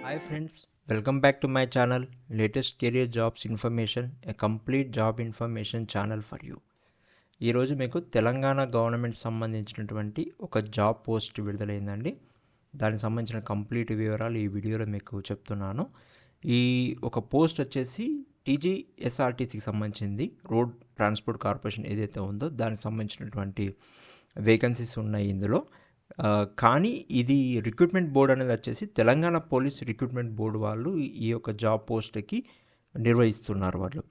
Hi friends, welcome back to my channel, latest career jobs information, a complete job information channel for you. ఈరోజు మీకు Telangana government సంబంధించినటువంటి ఒక job post విడుదలైందండి. దానికి సంబంధించిన complete వివరాలు ఈ వీడియోలో మీకు చెప్తున్నాను. ఈ ఒక పోస్ట్ వచ్చేసి టీజీఎస్ఆర్టీసీకి సంబంధించింది, రోడ్ ట్రాన్స్పోర్ట్ కార్పొరేషన్ ఏదైతే ఉందో దానికి సంబంధించినటువంటి వేకెన్సీస్ ఉన్నాయి ఇందులో. కానీ ఇది రిక్రూట్మెంట్ బోర్డ్ అనేది వచ్చేసి తెలంగాణ పోలీస్ రిక్రూట్మెంట్ బోర్డు వాళ్ళు ఈ యొక్క జాబ్ పోస్ట్కి నిర్వహిస్తున్నారు వాళ్ళు.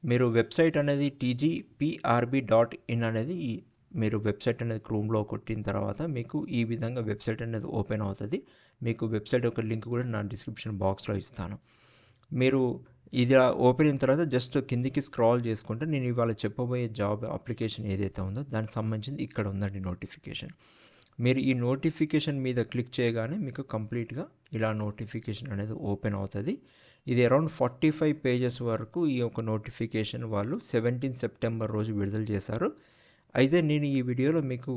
మీరు వెబ్సైట్ అనేది tgprb.in అనేది మీరు వెబ్సైట్ అనేది క్రోమ్లో కొట్టిన తర్వాత మీకు ఈ విధంగా వెబ్సైట్ అనేది ఓపెన్ అవుతుంది. మీకు వెబ్సైట్ యొక్క లింక్ కూడా నా డిస్క్రిప్షన్ బాక్స్లో ఇస్తాను. మీరు ఇది ఓపెన్ అయిన తర్వాత జస్ట్ కిందికి స్క్రాల్ చేసుకుంటే నేను ఇవాళ చెప్పబోయే జాబ్ అప్లికేషన్ ఏదైతే ఉందో దానికి సంబంధించింది ఇక్కడ ఉందండి నోటిఫికేషన్. మీరు ఈ నోటిఫికేషన్ మీద క్లిక్ చేయగానే మీకు కంప్లీట్గా ఇలా నోటిఫికేషన్ అనేది ఓపెన్ అవుతుంది. ఇది అరౌండ్ 45 పేజెస్ వరకు ఈ యొక్క నోటిఫికేషన్ వాళ్ళు 17 సెప్టెంబర్ రోజు విడుదల చేశారు. అయితే నేను ఈ వీడియోలో మీకు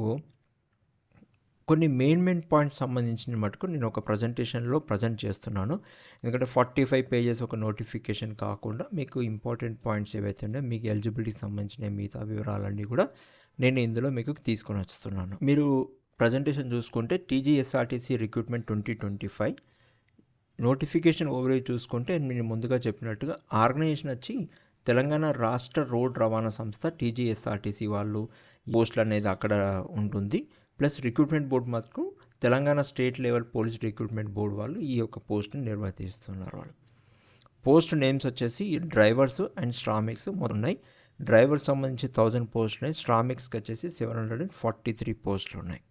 కొన్ని మెయిన్ పాయింట్స్ సంబంధించిన మటుకు నేను ఒక ప్రజెంటేషన్లో ప్రజెంట్ చేస్తున్నాను. ఎందుకంటే 45 పేజెస్ ఒక నోటిఫికేషన్ కాకుండా మీకు ఇంపార్టెంట్ పాయింట్స్ ఏవైతే ఉన్నాయో మీకు ఎలిజిబిలిటీకి సంబంధించిన మిగతా వివరాలన్నీ కూడా నేను ఇందులో మీకు తీసుకొని వస్తున్నాను. మీరు ప్రజెంటేషన్ చూసుకుంటే టీజీఎస్ఆర్టీసీ రిక్రూట్మెంట్ 2025 నోటిఫికేషన్ ఓవర్వ్యూ చూసుకుంటే నేను ముందుగా చెప్పినట్టుగా ఆర్గనైజేషన్ వచ్చి తెలంగాణ రాష్ట్ర రోడ్ రవాణా సంస్థ టీజీఎస్ఆర్టీసీ వాళ్ళు పోస్టులు అనేది అక్కడ ఉంటుంది. ప్లస్ రిక్రూట్మెంట్ బోర్డు మటుకు Telangana state level police recruitment board వాళ్ళు ఈ యొక్క పోస్టును నిర్వర్తిస్తున్నారు. వాళ్ళు పోస్ట్ నేమ్స్ వచ్చేసి డ్రైవర్స్ అండ్ శ్రామిక్స్ ఉన్నాయి. డ్రైవర్ సంబంధించి 1000 పోస్టులు ఉన్నాయి. శ్రామిక్స్కి వచ్చేసి 743 పోస్టులు ఉన్నాయి.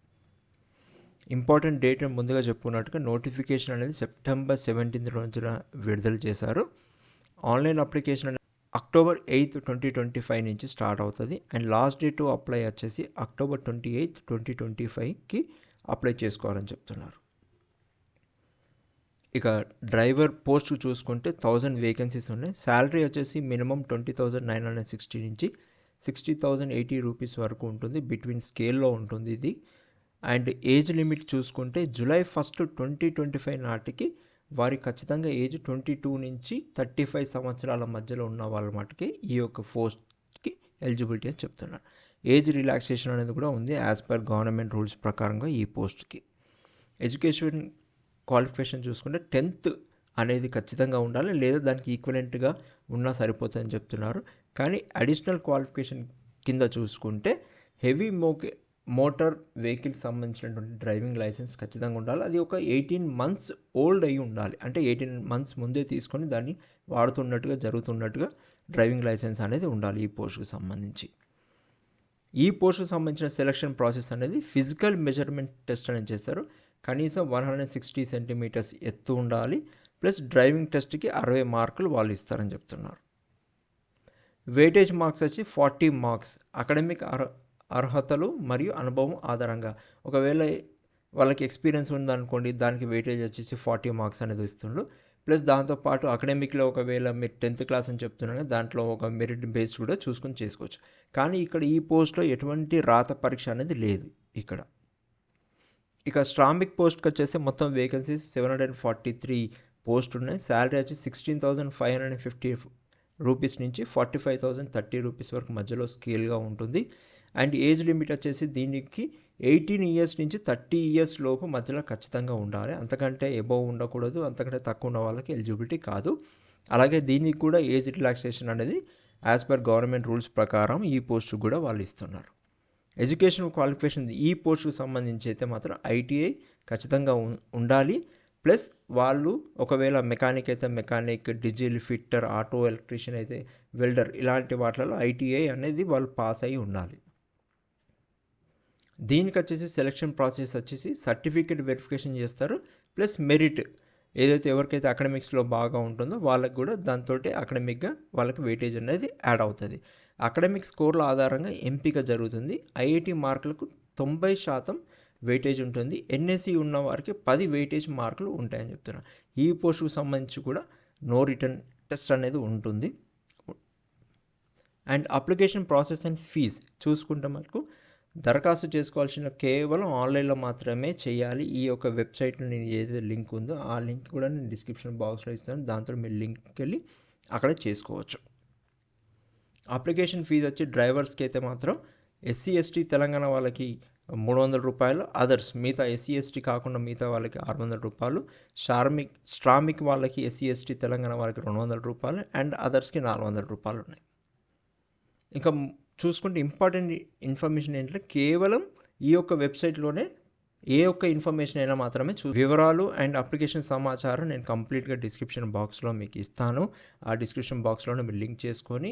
ఇంపార్టెంట్ డేట్ ముందుగా చెప్పుకున్నట్టుగా నోటిఫికేషన్ అనేది సెప్టెంబర్ 17 రోజున విడుదల చేశారు. ఆన్లైన్ అప్లికేషన్ అనేది అక్టోబర్ 8, 2025 నుంచి స్టార్ట్ అవుతుంది. And last date to apply వచ్చేసి అక్టోబర్ 28, 2025కి అప్లై చేసుకోవాలని చెప్తున్నారు. ఇక డ్రైవర్ పోస్ట్ చూసుకుంటే 1000 వేకెన్సీస్ ఉన్నాయి. శాలరీ వచ్చేసి మినిమం 20,960 నుంచి 60,080 రూపీస్ వరకు ఉంటుంది. బిట్వీన్ స్కేల్లో ఉంటుంది ఇది. అండ్ ఏజ్ లిమిట్ చూసుకుంటే జూలై 1, 2025 నాటికి వారి ఖచ్చితంగా ఏజ్ 22 నుంచి 35 సంవత్సరాల మధ్యలో ఉన్న వాళ్ళ మటుకి ఈ యొక్క పోస్ట్కి ఎలిజిబిలిటీ అని చెప్తున్నారు. ఏజ్ రిలాక్సేషన్ అనేది కూడా ఉంది యాజ్ పర్ గవర్నమెంట్ రూల్స్ ప్రకారంగా ఈ పోస్ట్కి. ఎడ్యుకేషన్ క్వాలిఫికేషన్ చూసుకుంటే 10th అనేది ఖచ్చితంగా ఉండాలి, లేదా దానికి ఈక్వలెంట్గా ఉన్నా సరిపోతుందని చెప్తున్నారు. కానీ అడిషనల్ క్వాలిఫికేషన్ కింద చూసుకుంటే హెవీ మోటార్ వెహికల్కి సంబంధించినటువంటి డ్రైవింగ్ లైసెన్స్ ఖచ్చితంగా ఉండాలి. అది ఒక 18 months ఓల్డ్ అయి ఉండాలి. అంటే 18 months ముందే తీసుకొని దాన్ని జరుగుతున్నట్టుగా డ్రైవింగ్ లైసెన్స్ అనేది ఉండాలి ఈ పోస్టుకు సంబంధించి. ఈ పోస్టుకు సంబంధించిన సెలక్షన్ ప్రాసెస్ అనేది ఫిజికల్ మెజర్మెంట్ టెస్ట్ అనేది చేస్తారు. కనీసం 160 సెంటీమీటర్స్ ఎత్తు ఉండాలి. ప్లస్ డ్రైవింగ్ టెస్ట్కి 60 మార్కులు వాళ్ళు ఇస్తారని చెప్తున్నారు. వెయిటేజ్ మార్క్స్ వచ్చి 40 మార్క్స్ అకాడమిక్ అర్హతలు మరియు అనుభవం ఆధారంగా. ఒకవేళ వాళ్ళకి ఎక్స్పీరియన్స్ ఉందనుకోండి, దానికి వెయిటేజ్ వచ్చేసి 40 మార్క్స్ అనేది ఇస్తుండ్రు. ప్లస్ దాంతోపాటు అకాడమిక్లో ఒకవేళ మీరు 10th క్లాస్ అని చెప్తున్నాను, దాంట్లో ఒక మెరిట్ బేస్ కూడా చూసుకొని చేసుకోవచ్చు. కానీ ఇక్కడ ఈ పోస్ట్లో ఎటువంటి రాత పరీక్ష అనేది లేదు ఇక్కడ. ఇక శ్రామిక్ పోస్ట్కి వచ్చేసి మొత్తం వేకెన్సీస్ 743 పోస్టులు ఉన్నాయి. శాలరీ వచ్చి 16,550 రూపీస్ నుంచి 45,030 రూపీస్ వరకు మధ్యలో స్కేల్గా ఉంటుంది. అండ్ ఏజ్ లిమిట్ వచ్చేసి దీనికి 18 years నుంచి 30 years లోపు మధ్యలో ఖచ్చితంగా ఉండాలి. అంతకంటే ఎబోవ్ ఉండకూడదు, అంతకంటే తక్కువ ఉన్న వాళ్ళకి ఎలిజిబిలిటీ కాదు. అలాగే దీనికి కూడా ఏజ్ రిలాక్సేషన్ అనేది యాజ్ పర్ గవర్నమెంట్ రూల్స్ ప్రకారం ఈ పోస్టు కూడా వాళ్ళు ఇస్తున్నారు. ఎడ్యుకేషన్ క్వాలిఫికేషన్ ఈ పోస్టుకు సంబంధించి అయితే మాత్రం ఐటీఐ ఖచ్చితంగా ఉండాలి. ప్లస్ వాళ్ళు ఒకవేళ మెకానిక్ అయితే mechanic, diesel fitter, auto electrician అయితే వెల్డర్, ఇలాంటి వాటిలో ఐటీఐ అనేది వాళ్ళు పాస్ అయి ఉండాలి. దీనికి వచ్చేసి సెలక్షన్ ప్రాసెస్ వచ్చేసి సర్టిఫికేట్ వెరిఫికేషన్ చేస్తారు. ప్లస్ మెరిట్ ఏదైతే ఎవరికైతే అకాడమిక్స్లో బాగా ఉంటుందో వాళ్ళకి కూడా దాంతో అకాడమిక్గా వాళ్ళకి వెయిటేజ్ అనేది యాడ్ అవుతుంది. అకాడమిక్ స్కోర్ల ఆధారంగా ఎంపిక జరుగుతుంది. ఐఐటి మార్కులకు 90% వెయిటేజ్ ఉంటుంది. ఎన్ఎస్సి ఉన్న వారికి 10 వెయిటేజ్ మార్కులు ఉంటాయని చెప్తున్నారు. ఈ పోస్టుకు సంబంధించి కూడా నో రిటర్న్ టెస్ట్ అనేది ఉంటుంది. And application process and fees చూసుకుంటే మనకు దరఖాస్తు చేసుకోవాల్సిన కేవలం ఆన్లైన్లో మాత్రమే చేయాలి. ఈ యొక్క వెబ్సైట్లో నేను ఏదైతే లింక్ ఉందో ఆ లింక్ కూడా నేను డిస్క్రిప్షన్ బాక్స్లో ఇస్తాను. దాంతో మీరు లింక్కి వెళ్ళి అక్కడ చేసుకోవచ్చు. అప్లికేషన్ ఫీజు వచ్చి డ్రైవర్స్కి అయితే మాత్రం ఎస్సీ ఎస్టీ తెలంగాణ వాళ్ళకి 300 రూపాయలు, అదర్స్ మిగతా ఎస్సీ ఎస్టీ కాకుండా మిగతా వాళ్ళకి 600 రూపాయలు, శ్రామిక్ వాళ్ళకి ఎస్సీ ఎస్టీ తెలంగాణ వాళ్ళకి 200 రూపాయలు అండ్ అదర్స్కి 400 రూపాయలు ఉన్నాయి. ఇంకా చూసుకుంటే ఇంపార్టెంట్ ఇన్ఫర్మేషన్ ఏంటంటే కేవలం ఈ యొక్క వెబ్సైట్లోనే ఏ ఒక్క ఇన్ఫర్మేషన్ అయినా మాత్రమే వివరాలు అండ్ అప్లికేషన్ సమాచారం నేను కంప్లీట్గా డిస్క్రిప్షన్ బాక్స్లో మీకు ఇస్తాను. ఆ డిస్క్రిప్షన్ బాక్స్లోనే మీరు లింక్ చేసుకొని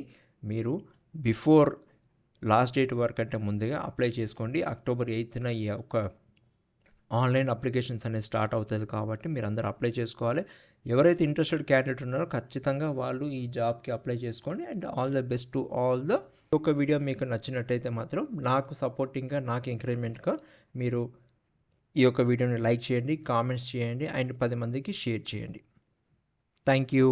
మీరు బిఫోర్ లాస్ట్ డేట్ వరకు అంటే ముందుగా అప్లై చేసుకోండి. అక్టోబర్ 8న ఈ యొక్క ఆన్లైన్ అప్లికేషన్స్ అనేది స్టార్ట్ అవుతుంది కాబట్టి మీరు అందరూ అప్లై చేసుకోవాలి. ఎవరైతే ఇంట్రెస్టెడ్ క్యాండిడేట్ ఉన్నారో ఖచ్చితంగా వాళ్ళు ఈ జాబ్కి అప్లై చేసుకోండి. And all the best to all the. ఒక వీడియో మీకు నచ్చినట్టయితే మాత్రం నాకు సపోర్టింగ్గా, నాకు ఎంకరేజ్మెంట్గా మీరు ఈ యొక్క వీడియోని లైక్ చేయండి, కామెంట్స్ చేయండి అండ్ 10 మందికి షేర్ చేయండి. Thank you.